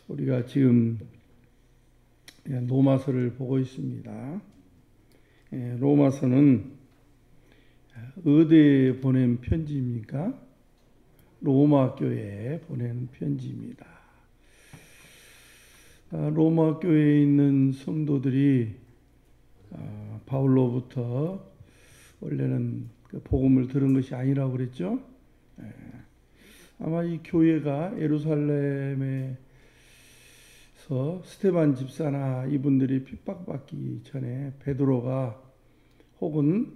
우리가 지금 로마서를 보고 있습니다. 로마서는 어디에 보낸 편지입니까? 로마 교회에 보낸 편지입니다. 로마 교회에 있는 성도들이 바울로부터 원래는 복음을 들은 것이 아니라고 그랬죠. 아마 이 교회가 예루살렘에서 스데반 집사나 이분들이 핍박받기 전에 베드로가 혹은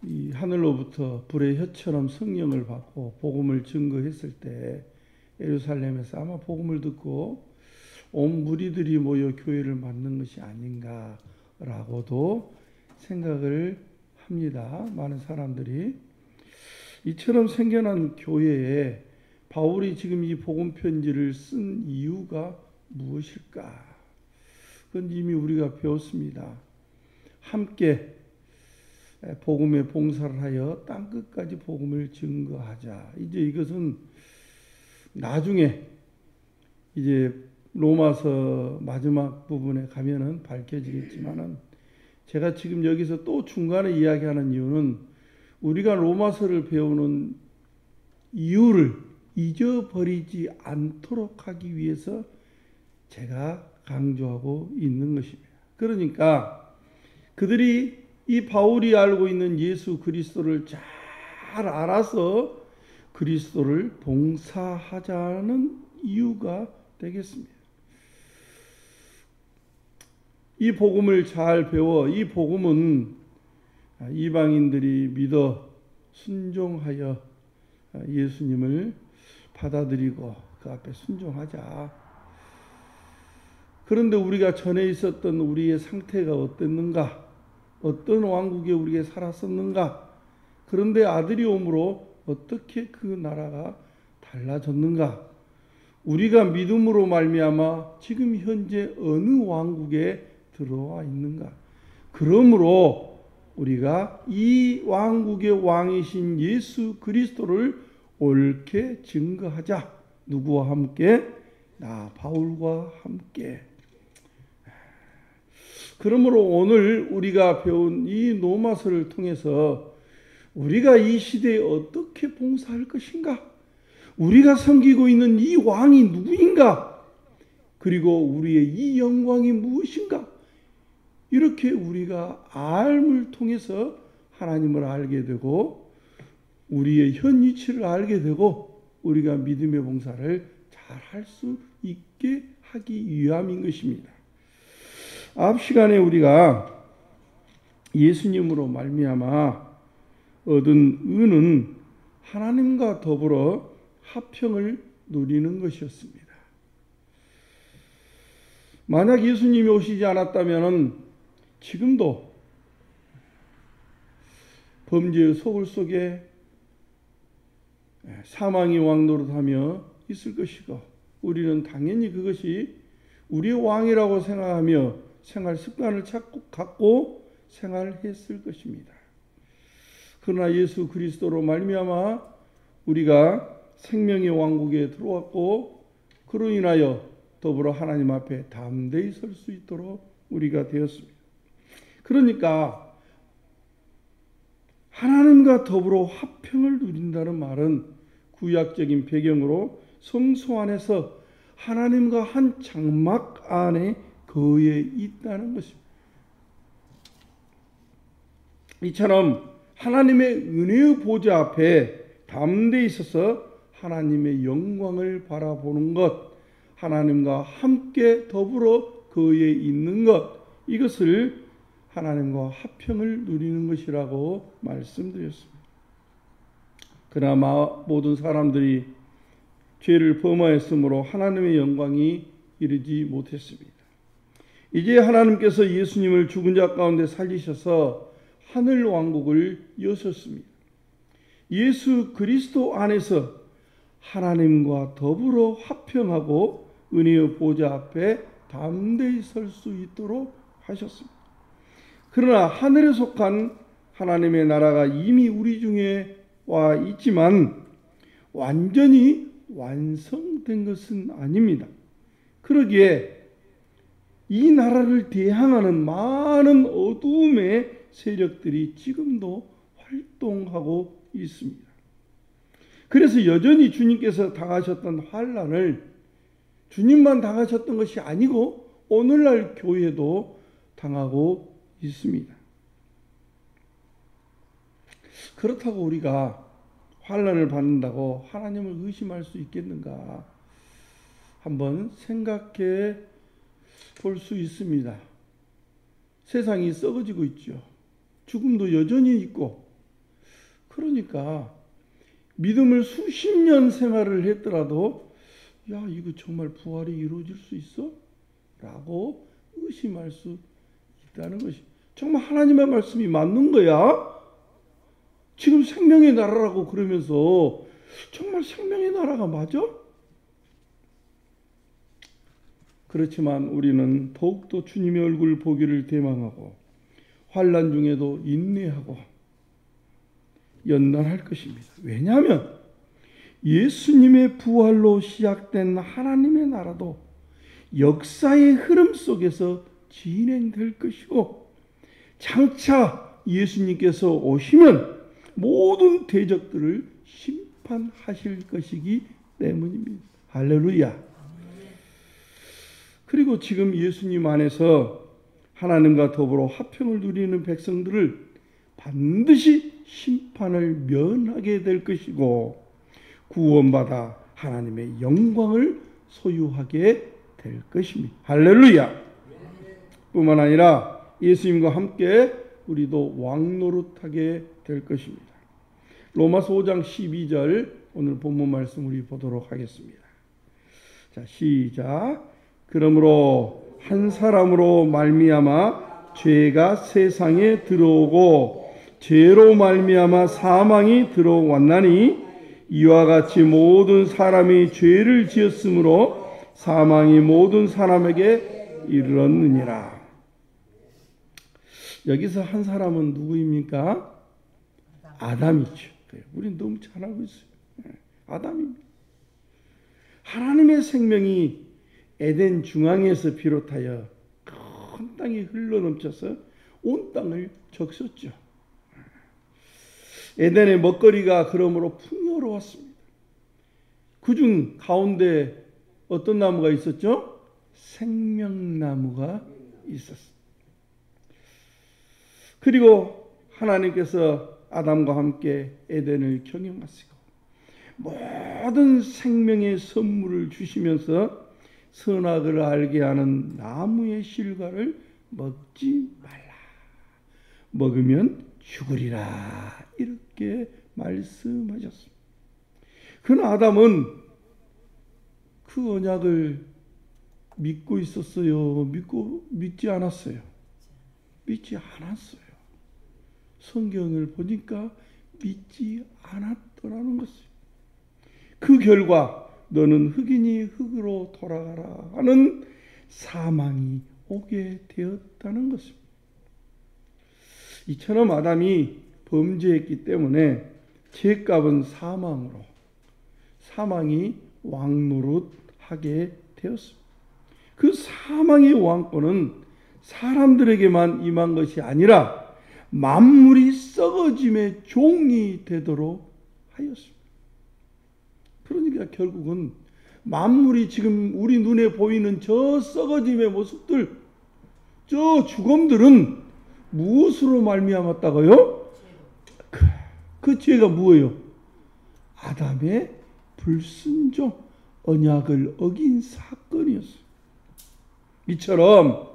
이 하늘로부터 불의 혀처럼 성령을 받고 복음을 증거했을 때 예루살렘에서 아마 복음을 듣고 온 무리들이 모여 교회를 만든 것이 아닌가라고도 생각을 합니다. 많은 사람들이. 이처럼 생겨난 교회에 바울이 지금 이 복음 편지를 쓴 이유가 무엇일까? 그건 이미 우리가 배웠습니다. 함께 복음의 봉사를 하여 땅끝까지 복음을 증거하자. 이제 이것은 나중에 이제 로마서 마지막 부분에 가면은 밝혀지겠지만은 제가 지금 여기서 또 중간에 이야기하는 이유는 우리가 로마서를 배우는 이유를 잊어버리지 않도록 하기 위해서 제가 강조하고 있는 것입니다. 그러니까 그들이 이 바울이 알고 있는 예수 그리스도를 잘 알아서 그리스도를 봉사하자는 이유가 되겠습니다. 이 복음을 잘 배워 이 복음은 이방인들이 믿어 순종하여 예수님을 받아들이고 그 앞에 순종하자. 그런데 우리가 전에 있었던 우리의 상태가 어땠는가? 어떤 왕국에 우리가 살았었는가? 그런데 아들이 오므로 어떻게 그 나라가 달라졌는가? 우리가 믿음으로 말미암아 지금 현재 어느 왕국에 들어와 있는가? 그러므로 우리가 이 왕국의 왕이신 예수 그리스도를 옳게 증거하자. 누구와 함께? 나 바울과 함께. 그러므로 오늘 우리가 배운 이 로마서를 통해서 우리가 이 시대에 어떻게 봉사할 것인가? 우리가 섬기고 있는 이 왕이 누구인가? 그리고 우리의 이 영광이 무엇인가? 이렇게 우리가 알을 통해서 하나님을 알게 되고 우리의 현 위치를 알게 되고 우리가 믿음의 봉사를 잘 할 수 있게 하기 위함인 것입니다. 앞 시간에 우리가 예수님으로 말미암아 얻은 은은 하나님과 더불어 화평을 누리는 것이었습니다. 만약 예수님이 오시지 않았다면 지금도 범죄의 소굴 속에 사망의 왕노릇하며 있을 것이고 우리는 당연히 그것이 우리의 왕이라고 생각하며 생활 습관을 갖고 생활했을 것입니다. 그러나 예수 그리스도로 말미암아 우리가 생명의 왕국에 들어왔고 그로 인하여 더불어 하나님 앞에 담대히 설 수 있도록 우리가 되었습니다. 그러니까 하나님과 더불어 화평을 누린다는 말은 구약적인 배경으로 성소 안에서 하나님과 한 장막 안에 거해 있다는 것입니다. 이처럼 하나님의 은혜의 보좌 앞에 담대히 있어서 하나님의 영광을 바라보는 것, 하나님과 함께 더불어 거해 있는 것, 이것을 하나님과 화평을 누리는 것이라고 말씀드렸습니다. 그러나 모든 사람들이 죄를 범하였으므로 하나님의 영광이 이르지 못했습니다. 이제 하나님께서 예수님을 죽은 자 가운데 살리셔서 하늘 왕국을 여셨습니다. 예수 그리스도 안에서 하나님과 더불어 화평하고 은혜의 보좌 앞에 담대히 설 수 있도록 하셨습니다. 그러나 하늘에 속한 하나님의 나라가 이미 우리 중에 와 있지만 완전히 완성된 것은 아닙니다. 그러기에 이 나라를 대항하는 많은 어두움의 세력들이 지금도 활동하고 있습니다. 그래서 여전히 주님께서 당하셨던 환난을 주님만 당하셨던 것이 아니고 오늘날 교회도 당하고 있습니다. 그렇다고 우리가 환난을 받는다고 하나님을 의심할 수 있겠는가? 한번 생각해 볼 수 있습니다. 세상이 썩어지고 있죠. 죽음도 여전히 있고, 그러니까 믿음을 수십 년 생활을 했더라도 야, 이거 정말 부활이 이루어질 수 있어? 라고 의심할 수 있다는 것이, 정말 하나님의 말씀이 맞는 거야? 지금 생명의 나라라고 그러면서 정말 생명의 나라가 맞아? 그렇지만 우리는 더욱더 주님의 얼굴 보기를 대망하고 환난 중에도 인내하고 연단할 것입니다. 왜냐하면 예수님의 부활로 시작된 하나님의 나라도 역사의 흐름 속에서 진행될 것이고, 장차 예수님께서 오시면 모든 대적들을 심판하실 것이기 때문입니다. 할렐루야. 그리고 지금 예수님 안에서 하나님과 더불어 화평을 누리는 백성들을 반드시 심판을 면하게 될 것이고, 구원받아 하나님의 영광을 소유하게 될 것입니다. 할렐루야. 뿐만 아니라 예수님과 함께 우리도 왕노릇하게 될 것입니다. 로마서 5장 12절 오늘 본문 말씀 우리 보도록 하겠습니다. 자, 시작. 그러므로 한 사람으로 말미암아 죄가 세상에 들어오고 죄로 말미암아 사망이 들어왔나니, 이와 같이 모든 사람이 죄를 지었으므로 사망이 모든 사람에게 이르렀느니라. 여기서 한 사람은 누구입니까? 아담이죠. 우리는 너무 잘 알고 있어요. 아담입니다. 하나님의 생명이 에덴 중앙에서 비롯하여 큰 땅이 흘러넘쳐서 온 땅을 적셨죠. 에덴의 먹거리가 그러므로 풍요로웠습니다. 그중 가운데 어떤 나무가 있었죠? 생명나무가 있었습니다. 그리고 하나님께서 아담과 함께 에덴을 경영하시고 모든 생명의 선물을 주시면서 선악을 알게 하는 나무의 실과를 먹지 말라. 먹으면 죽으리라. 이렇게 말씀하셨습니다. 그러나 아담은 그 언약을 믿고 있었어요? 믿지 않았어요? 믿지 않았어요. 성경을 보니까 믿지 않았더라는 것이에요. 그 결과 너는 흑인이 흑으로 돌아가라 하는 사망이 오게 되었다는 것입니다. 이처럼 아담이 범죄했기 때문에 죄값은 사망으로, 사망이 왕노릇하게 되었습니다. 그 사망의 왕권은 사람들에게만 임한 것이 아니라 만물이 썩어짐의 종이 되도록 하였습니다. 그러니까 결국은 만물이 지금 우리 눈에 보이는 저 썩어짐의 모습들, 저 죽음들은 무엇으로 말미암았다고요? 그 죄가 뭐예요? 아담의 불순종, 언약을 어긴 사건이었어요. 이처럼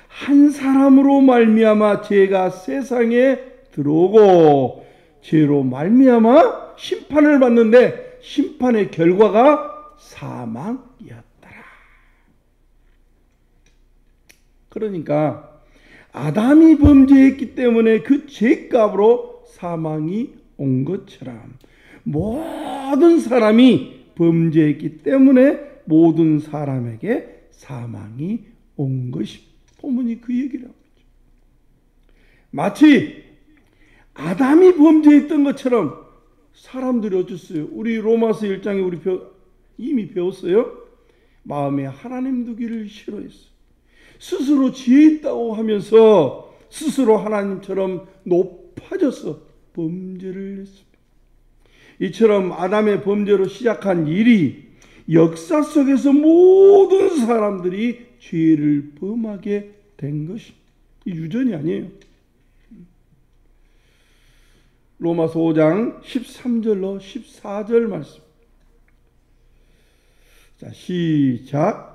한 사람으로 말미암아 죄가 세상에 들어오고 죄로 말미암아 심판을 받는데 심판의 결과가 사망이었더라. 그러니까 아담이 범죄했기 때문에 그 죄값으로 사망이 온 것처럼 모든 사람이 범죄했기 때문에 모든 사람에게 사망이 온 것입니다. 본문이 그 얘기를 합니다. 마치 아담이 범죄했던 것처럼 사람들이 어쩌어요? 우리 로마서 1장에 우리 이미 배웠어요. 마음에 하나님 두기를 싫어했어요. 스스로 지혜 있다고 하면서 스스로 하나님처럼 높아져서 범죄를 했습니다. 이처럼 아담의 범죄로 시작한 일이 역사 속에서 모든 사람들이 죄를 범하게 된 것입니다. 유전이 아니에요. 로마서 5장 13절로 14절 말씀. 자, 시작.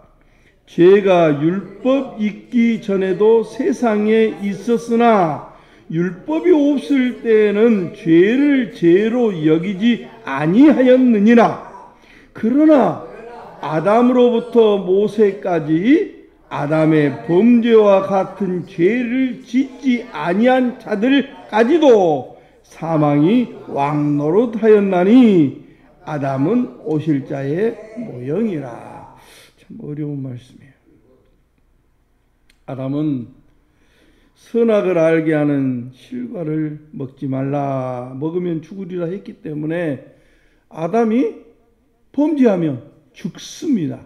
죄가 율법 있기 전에도 세상에 있었으나 율법이 없을 때에는 죄를 죄로 여기지 아니하였느니라. 그러나 아담으로부터 모세까지 아담의 범죄와 같은 죄를 짓지 아니한 자들까지도 사망이 왕노릇하였나니 아담은 오실자의 모형이라. 참 어려운 말씀이에요. 아담은 선악을 알게 하는 실과를 먹지 말라, 먹으면 죽으리라 했기 때문에 아담이 범죄하면 죽습니다.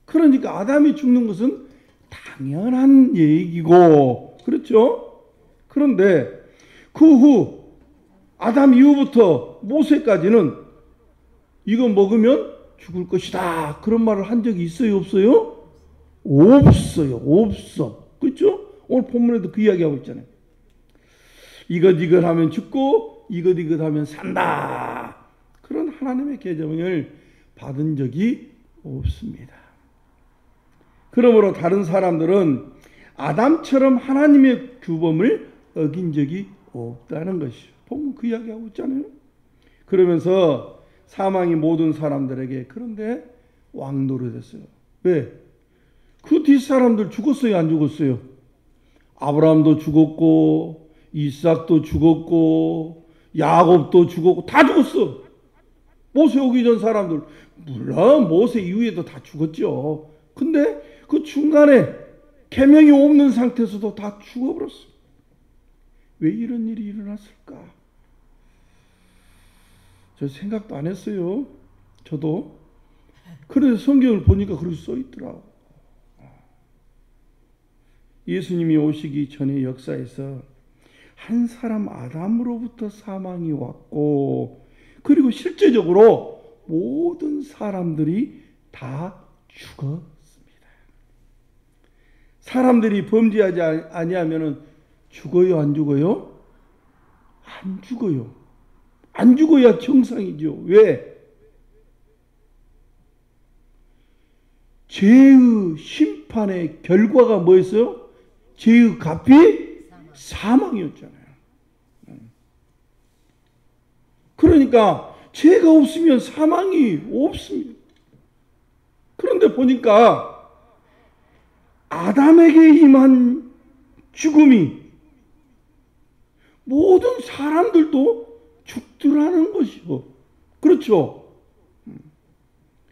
그러니까 아담이 죽는 것은 당연한 얘기고, 그렇죠? 그런데 그 후 아담 이후부터 모세까지는 이거 먹으면 죽을 것이다, 그런 말을 한 적이 있어요, 없어요? 없어요. 없어. 그렇죠? 오늘 본문에도 그 이야기하고 있잖아요. 이것 하면 죽고 이것 하면 산다, 그런 하나님의 계명을 받은 적이 없습니다. 그러므로 다른 사람들은 아담처럼 하나님의 규범을 어긴 적이 없다는 것이죠. 본문 그 이야기하고 있잖아요. 그러면서 사망이 모든 사람들에게 그런데 왕노릇했어요. 왜? 그 뒷사람들 죽었어요, 안 죽었어요? 아브라함도 죽었고 이삭도 죽었고 야곱도 죽었고 다 죽었어. 모세 오기 전 사람들, 물론 모세 이후에도 다 죽었죠. 근데 그 중간에 계명이 없는 상태에서도 다 죽어버렸어. 왜 이런 일이 일어났을까? 저 생각도 안 했어요. 저도. 그래서 성경을 보니까 그렇게 써 있더라고. 예수님이 오시기 전의 역사에서 한 사람 아담으로부터 사망이 왔고, 그리고 실제적으로 모든 사람들이 다 죽었습니다. 사람들이 범죄하지 아니하면 죽어요, 안 죽어요? 안 죽어요. 안 죽어야 정상이죠. 왜? 죄의 심판의 결과가 뭐였어요? 죄의 값이 사망이었잖아요. 그러니까 죄가 없으면 사망이 없습니다. 그런데 보니까 아담에게 임한 죽음이 모든 사람들도 죽더라는 것이요. 그렇죠?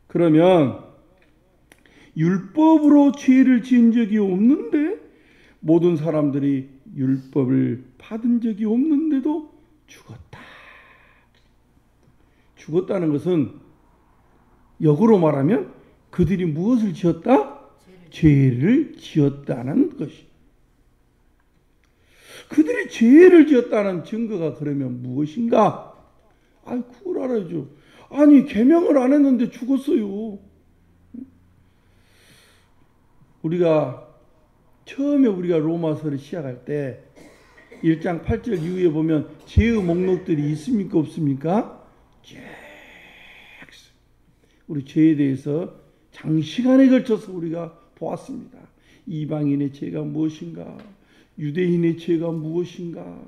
그러면 율법으로 죄를 지은 적이 없는데 모든 사람들이 율법을 받은 적이 없는데도 죽었다. 죽었다는 것은 역으로 말하면 그들이 무엇을 지었다? 죄를 지었다는 것이. 그들이 죄를 지었다는 증거가 그러면 무엇인가? 그걸 알아야죠. 아니, 계명을 안 했는데 죽었어요. 처음에 우리가 로마서를 시작할 때 1장 8절 이후에 보면 죄의 목록들이 있습니까, 없습니까? 우리 죄에 대해서 장시간에 걸쳐서 우리가 보았습니다. 이방인의 죄가 무엇인가? 유대인의 죄가 무엇인가?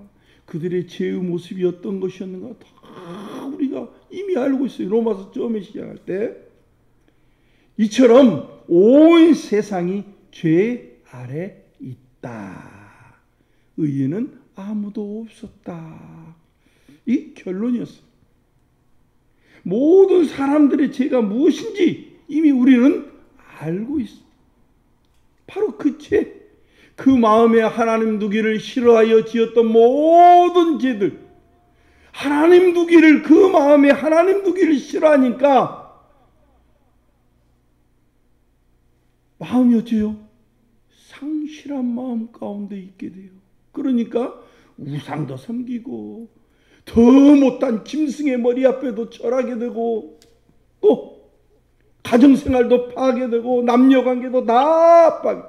그들의 죄의 모습이 어떤 것이었는가? 다 우리가 이미 알고 있어요. 로마서 처음에 시작할 때. 이처럼 온 세상이 죄 아래 있다. 의인은 아무도 없었다. 이 결론이었어요. 모든 사람들의 죄가 무엇인지 이미 우리는 알고 있습니다. 바로 그 죄, 그 마음에 하나님 두기를 싫어하여 지었던 모든 죄들, 하나님 두기를, 그 마음에 하나님 두기를 싫어하니까 마음이 어째요? 상실한 마음 가운데 있게 돼요. 그러니까 우상도 섬기고 더 못한 짐승의 머리 앞에도 절하게 되고 또 가정생활도 파괴되고 남녀관계도 다 파괴.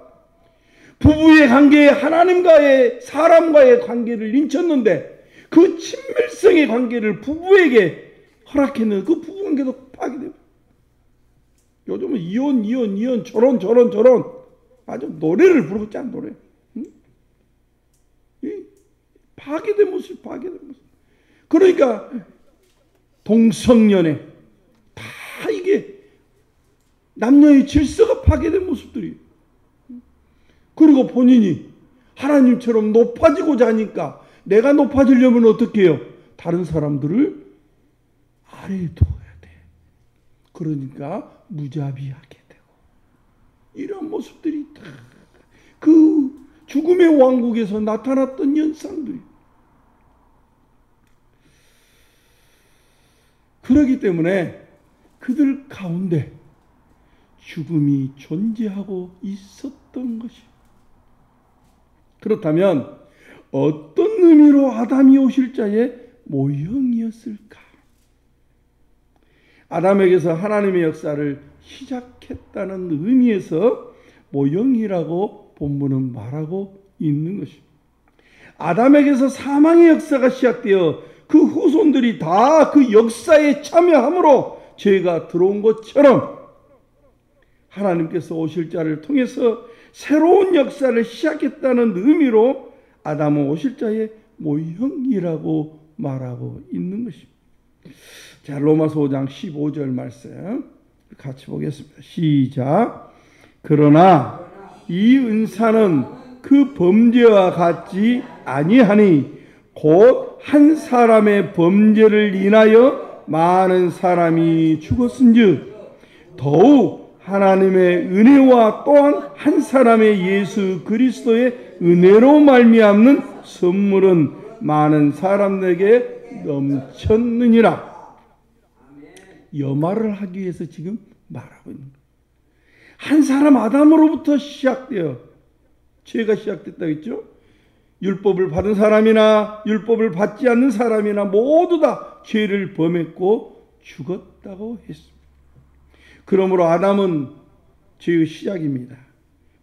부부의 관계, 하나님과의 사람과의 관계를 인쳤는데 그 친밀성의 관계를 부부에게 허락했는 그 부부관계도 파괴되고 요즘은 이혼 저런 아주 노래를 부르고 짠 노래. 응? 파괴된 모습. 그러니까 동성연애 다 이게 남녀의 질서가 파괴된 모습들이에요. 그리고 본인이 하나님처럼 높아지고자 하니까 내가 높아지려면 어떻게 해요? 다른 사람들을 아래에 둬야 돼. 그러니까 무자비하게 되고 이런 모습들이 다 그 죽음의 왕국에서 나타났던 현상들이. 그렇기 때문에 그들 가운데 죽음이 존재하고 있었던 것이. 그렇다면 어떤 의미로 아담이 오실 자의 모형이었을까? 아담에게서 하나님의 역사를 시작했다는 의미에서 모형이라고 본문은 말하고 있는 것입니다. 아담에게서 사망의 역사가 시작되어 그 후손들이 다 그 역사에 참여함으로 죄가 들어온 것처럼 하나님께서 오실 자를 통해서 새로운 역사를 시작했다는 의미로 아담은 오실 자의 모형이라고 말하고 있는 것입니다. 자, 로마서 5장 15절 말씀 같이 보겠습니다. 시작. 그러나 이 은사는 그 범죄와 같지 아니하니 곧 한 사람의 범죄를 인하여 많은 사람이 죽었은즉 더욱 하나님의 은혜와 또한 한 사람의 예수 그리스도의 은혜로 말미암는 선물은 많은 사람들에게 넘쳤느니라. 여말을 하기 위해서 지금 말하고 있는 거예요. 한 사람 아담으로부터 시작되어 죄가 시작됐다고 했죠. 율법을 받은 사람이나 율법을 받지 않는 사람이나 모두 다 죄를 범했고 죽었다고 했습니다. 그러므로 아담은 죄의 시작입니다.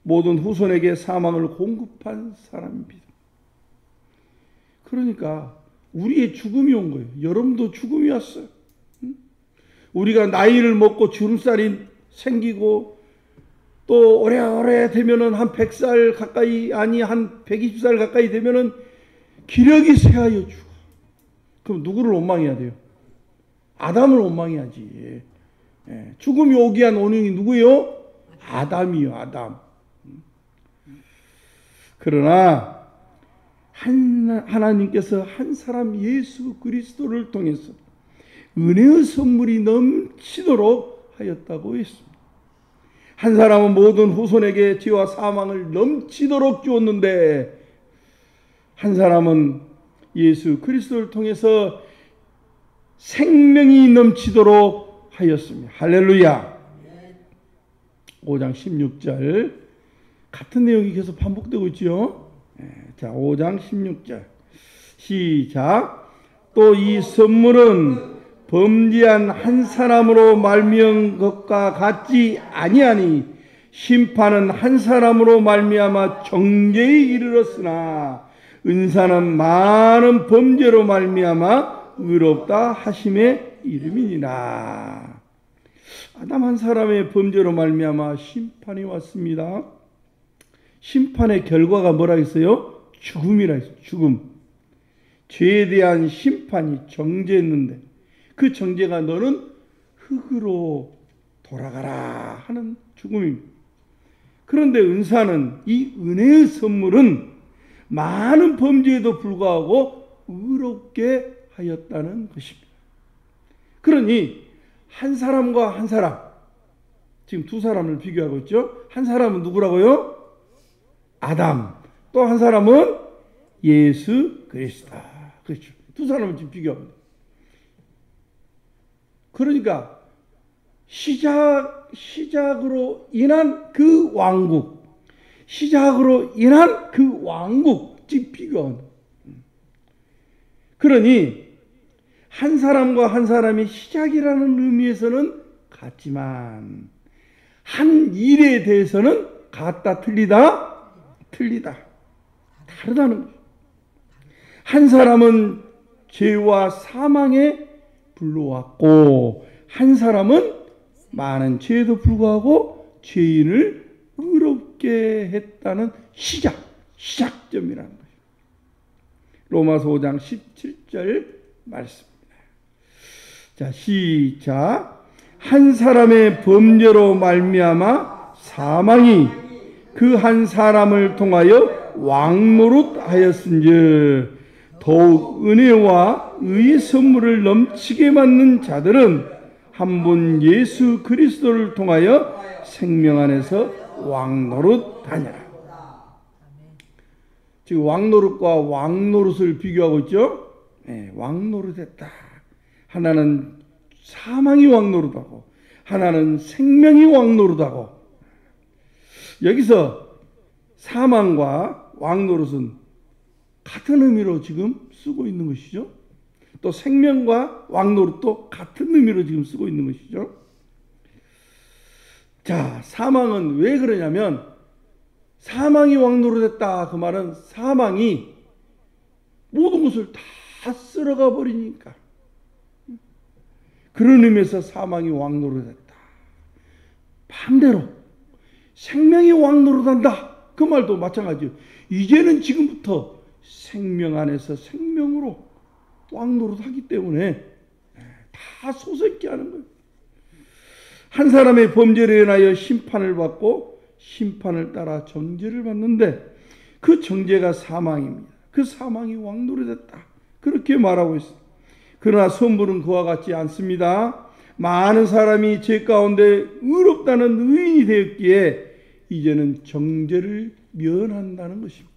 모든 후손에게 사망을 공급한 사람입니다. 그러니까 우리의 죽음이 온 거예요. 여러분도 죽음이 왔어요. 우리가 나이를 먹고 주름살이 생기고 또 오래오래 되면은 한 100살 가까이, 아니 한 120살 가까이 되면은 기력이 쇠하여 죽어. 그럼 누구를 원망해야 돼요? 아담을 원망해야지. 죽음이 오게 한 원인이 누구예요? 아담이요, 아담. 그러나 하나님께서 한 사람 예수 그리스도를 통해서 은혜의 선물이 넘치도록 하였다고 했습니다. 한 사람은 모든 후손에게 죄와 사망을 넘치도록 주었는데 한 사람은 예수 그리스도를 통해서 생명이 넘치도록 하였습니다. 할렐루야. 5장 16절 같은 내용이 계속 반복되고 있죠. 자, 5장 16절 시작. 또 이 선물은 범죄한 한 사람으로 말미암은 것과 같지 아니하니 심판은 한 사람으로 말미암아 정죄에 이르렀으나 은사는 많은 범죄로 말미암아 의롭다 하심의 이름이니라. 아담 한 사람의 범죄로 말미암아 심판이 왔습니다. 심판의 결과가 뭐라 했어요? 죽음이라 했어요. 죽음. 죄에 대한 심판이 정죄했는데 그 정죄가 너는 흙으로 돌아가라 하는 죽음입니다. 그런데 은사는, 이 은혜의 선물은 많은 범죄에도 불구하고 의롭게 하였다는 것입니다. 그러니 한 사람과 한 사람, 지금 두 사람을 비교하고 있죠. 한 사람은 누구라고요? 아담. 또 한 사람은 예수 그리스도. 그렇죠. 두 사람을 지금 비교하고 있습니다. 그러니까 시작으로 인한 그 왕국, 시작으로 인한 그 왕국, 즉 비교하는. 그러니 한 사람과 한 사람이 시작이라는 의미에서는 같지만 한 일에 대해서는 같다, 틀리다, 틀리다, 다르다는 거예요. 한 사람은 죄와 사망에 불러왔고 한 사람은 많은 죄에도 불구하고 죄인을 의롭게 했다는 시작점이라는 거예요. 로마서 5장 17절 말씀입니다. 자, 시작. 한 사람의 범죄로 말미암아 사망이 그 한 사람을 통하여 왕노릇하였은즉 더욱 은혜와 의의 선물을 넘치게 받는 자들은 한 분 예수 그리스도를 통하여 생명 안에서 왕노릇하니라. 지금 왕노릇과 왕노릇을 비교하고 있죠. 네, 왕노릇했다. 하나는 사망이 왕노릇하고 하나는 생명이 왕노릇하고. 여기서 사망과 왕노릇은 같은 의미로 지금 쓰고 있는 것이죠. 또 생명과 왕노릇도 같은 의미로 지금 쓰고 있는 것이죠. 자, 사망은 왜 그러냐면 사망이 왕노릇했다. 그 말은 사망이 모든 것을 다 쓸어가 버리니까. 그런 의미에서 사망이 왕노릇했다. 반대로 생명이 왕노릇한다. 그 말도 마찬가지예요. 이제는 지금부터 생명 안에서 생명으로 왕노릇하기 때문에 다 소생케 하는 거예요. 한 사람의 범죄로 인하여 심판을 받고 심판을 따라 정죄를 받는데 그 정죄가 사망입니다. 그 사망이 왕노릇했다. 그렇게 말하고 있습니다. 그러나 선물은 그와 같지 않습니다. 많은 사람이 죄 가운데 의롭다는 의인이 되었기에 이제는 정죄를 면한다는 것입니다.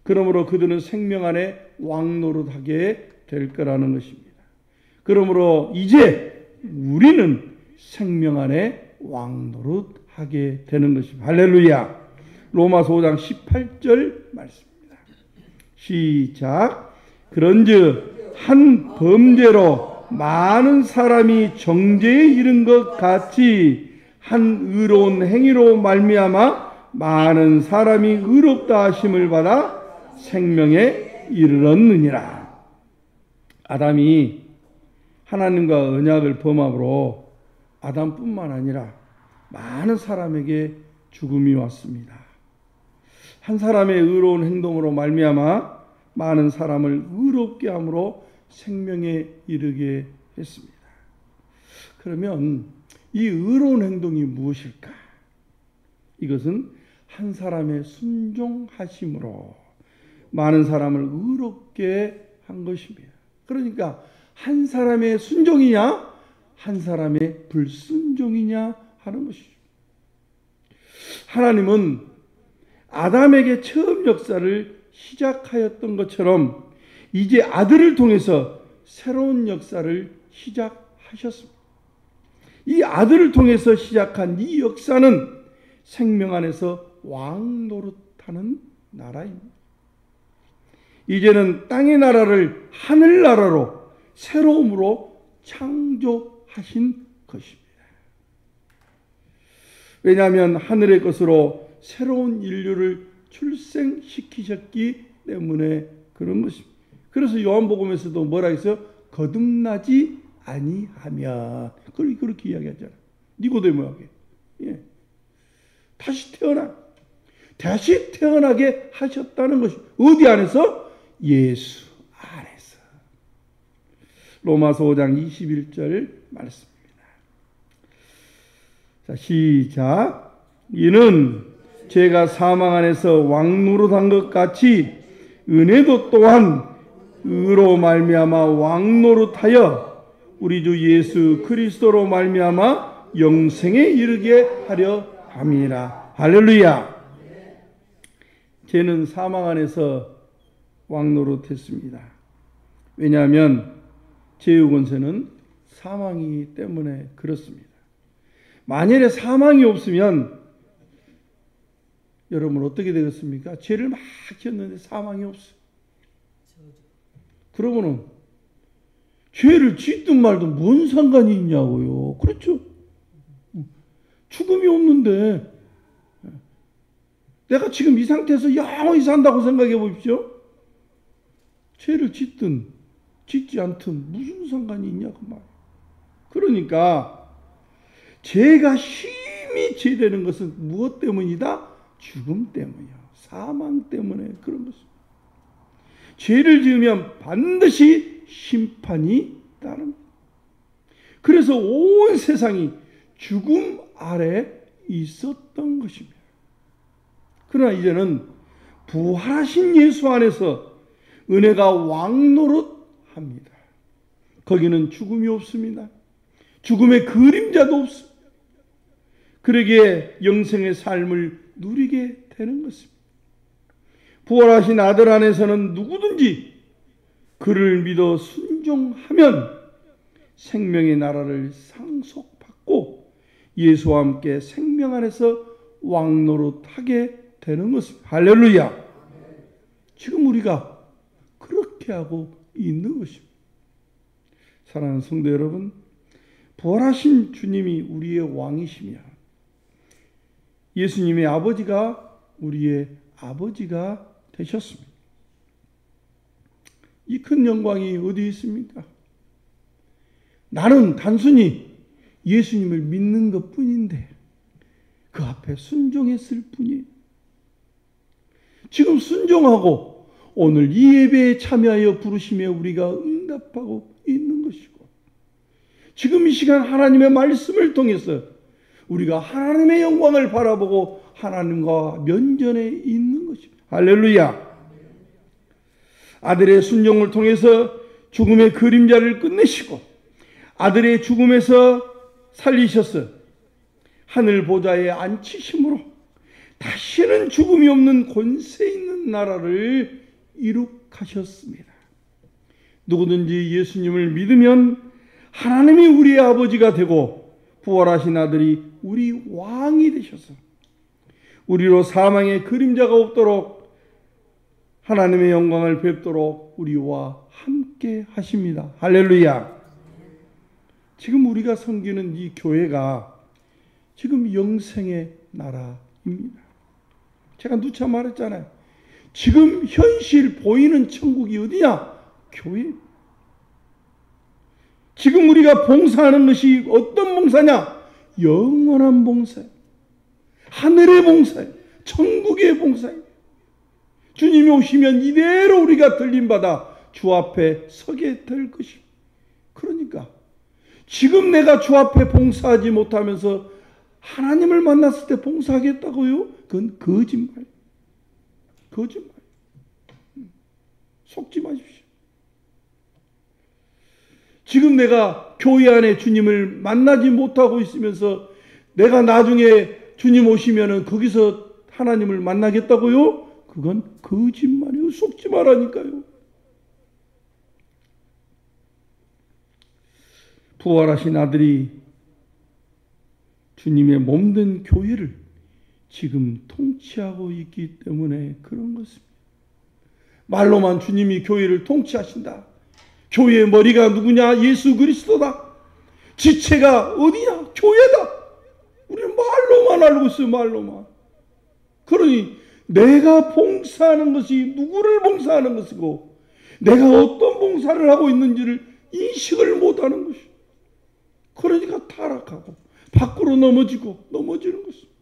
그러므로 그들은 생명 안에 왕노릇하게 될 거라는 것입니다. 그러므로 이제 우리는 생명 안에 왕노릇하게 되는 것입니다. 할렐루야. 로마서 5장 18절 말씀입니다. 시작. 그런즉 한 범죄로 많은 사람이 정죄에 이른 것 같이 한 의로운 행위로 말미암아 많은 사람이 의롭다 하심을 받아 생명에 이르렀느니라. 아담이 하나님과 언약을 범함으로 아담뿐만 아니라 많은 사람에게 죽음이 왔습니다. 한 사람의 의로운 행동으로 말미암아 많은 사람을 의롭게 함으로 생명에 이르게 했습니다. 그러면 이 의로운 행동이 무엇일까? 이것은 한 사람의 순종하심으로 많은 사람을 의롭게 한 것입니다. 그러니까 한 사람의 순종이냐 한 사람의 불순종이냐 하는 것이죠. 하나님은 아담에게 처음 역사를 시작하였던 것처럼 이제 아들을 통해서 새로운 역사를 시작하셨습니다. 이 아들을 통해서 시작한 이 역사는 생명 안에서 왕노릇하는 나라입니다. 이제는 땅의 나라를 하늘나라로 새로움으로 창조하신 것입니다. 왜냐하면 하늘의 것으로 새로운 인류를 출생시키셨기 때문에 그런 것입니다. 그래서 요한복음에서도 뭐라 했어요? 거듭나지 아니하면 그렇게 이야기하잖아요. 니고데모에게. 예. 다시 태어나게 하셨다는 것이 어디 안에서? 예수 안에서. 로마서 5장 21절 말씀입니다. 자, 시작. 이는 죄가 사망 안에서 왕노릇한 것 같이 은혜도 또한 의로 말미암아 왕노릇하여 우리 주 예수 그리스도로 말미암아 영생에 이르게 하려 함이라. 할렐루야. 죄는 사망 안에서 왕노릇했습니다. 왜냐하면 죄의 권세는 사망이기 때문에 그렇습니다. 만일에 사망이 없으면 여러분 어떻게 되겠습니까? 죄를 막 지었는데 사망이 없어요. 그러고는 죄를 짓든 말든 뭔 상관이 있냐고요. 그렇죠? 죽음이 없는데 내가 지금 이 상태에서 영원히 산다고 생각해 보십시오. 죄를 짓든 짓지 않든 무슨 상관이 있냐고 말이에요. 그러니까 죄가 힘이 죄되는 것은 무엇 때문이다? 죽음 때문이야. 사망 때문에 그런 것입니다. 죄를 지으면 반드시 심판이 따릅니다. 그래서 온 세상이 죽음 아래 있었던 것입니다. 그러나 이제는 부활하신 예수 안에서 은혜가 왕노릇합니다. 거기는 죽음이 없습니다. 죽음의 그림자도 없습니다. 그러기에 영생의 삶을 누리게 되는 것입니다. 부활하신 아들 안에서는 누구든지 그를 믿어 순종하면 생명의 나라를 상속받고 예수와 함께 생명 안에서 왕노릇하게 되는 것입니다. 할렐루야. 지금 우리가 그렇게 하고 있는 것입니다. 사랑하는 성도 여러분, 부활하신 주님이 우리의 왕이시며 예수님의 아버지가 우리의 아버지가 되셨습니다. 이 큰 영광이 어디 있습니까? 나는 단순히 예수님을 믿는 것 뿐인데 그 앞에 순종했을 뿐이에요. 지금 순종하고 오늘 이 예배에 참여하여 부르심에 우리가 응답하고 있는 것이고, 지금 이 시간 하나님의 말씀을 통해서 우리가 하나님의 영광을 바라보고 하나님과 면전에 있는 것입니다. 할렐루야. 아들의 순종을 통해서 죽음의 그림자를 끝내시고 아들의 죽음에서 살리셔서 하늘 보좌에 앉히심으로 다시는 죽음이 없는 권세 있는 나라를 이룩하셨습니다. 누구든지 예수님을 믿으면 하나님이 우리의 아버지가 되고 부활하신 아들이 우리 왕이 되셔서 우리로 사망의 그림자가 없도록 하나님의 영광을 뵙도록 우리와 함께 하십니다. 할렐루야. 지금 우리가 섬기는 이 교회가 지금 영생의 나라입니다. 제가 누차 말했잖아요. 지금 현실 보이는 천국이 어디냐? 교회. 지금 우리가 봉사하는 것이 어떤 봉사냐? 영원한 봉사예요. 하늘의 봉사예요. 천국의 봉사예요. 주님이 오시면 이대로 우리가 들림받아 주 앞에 서게 될 것입니다. 그러니까 지금 내가 주 앞에 봉사하지 못하면서 하나님을 만났을 때 봉사하겠다고요? 그건 거짓말. 거짓말. 속지 마십시오. 지금 내가 교회 안에 주님을 만나지 못하고 있으면서 내가 나중에 주님 오시면은 거기서 하나님을 만나겠다고요? 그건 거짓말이에요. 속지 말라니까요. 부활하신 아들이 주님의 몸된 교회를 지금 통치하고 있기 때문에 그런 것입니다. 말로만 주님이 교회를 통치하신다. 교회의 머리가 누구냐? 예수 그리스도다. 지체가 어디냐? 교회다. 우리는 말로만 알고 있어요. 말로만. 그러니 내가 봉사하는 것이 누구를 봉사하는 것이고 내가 어떤 봉사를 하고 있는지를 인식을 못하는 것이죠. 그러니까 타락하고 밖으로 넘어지는 것입니다.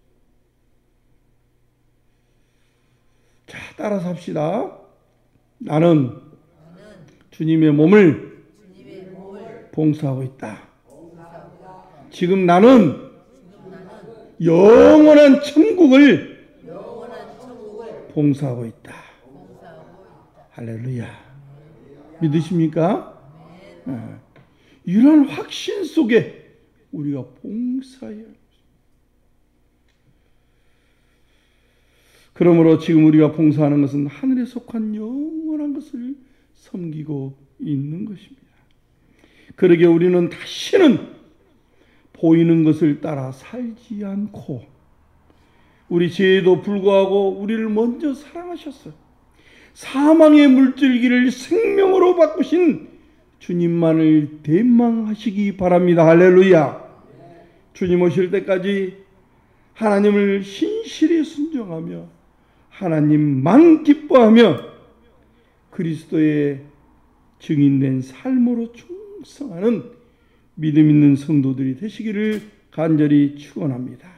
자, 따라서 합시다. 나는 주님의 몸을 봉사하고 있다. 지금 나는 영원한 천국을 봉사하고 있다. 할렐루야. 믿으십니까? 네. 이런 확신 속에 우리가 봉사해야 합니다. 그러므로 지금 우리가 봉사하는 것은 하늘에 속한 영원한 것을 섬기고 있는 것입니다. 그러기에 우리는 다시는 보이는 것을 따라 살지 않고 우리 죄에도 불구하고 우리를 먼저 사랑하셨어요. 사망의 물줄기를 생명으로 바꾸신 주님만을 대망하시기 바랍니다. 할렐루야. 주님 오실 때까지 하나님을 신실히 순종하며 하나님만 기뻐하며 그리스도의 증인된 삶으로 충성하는 믿음 있는 성도들이 되시기를 간절히 축원합니다.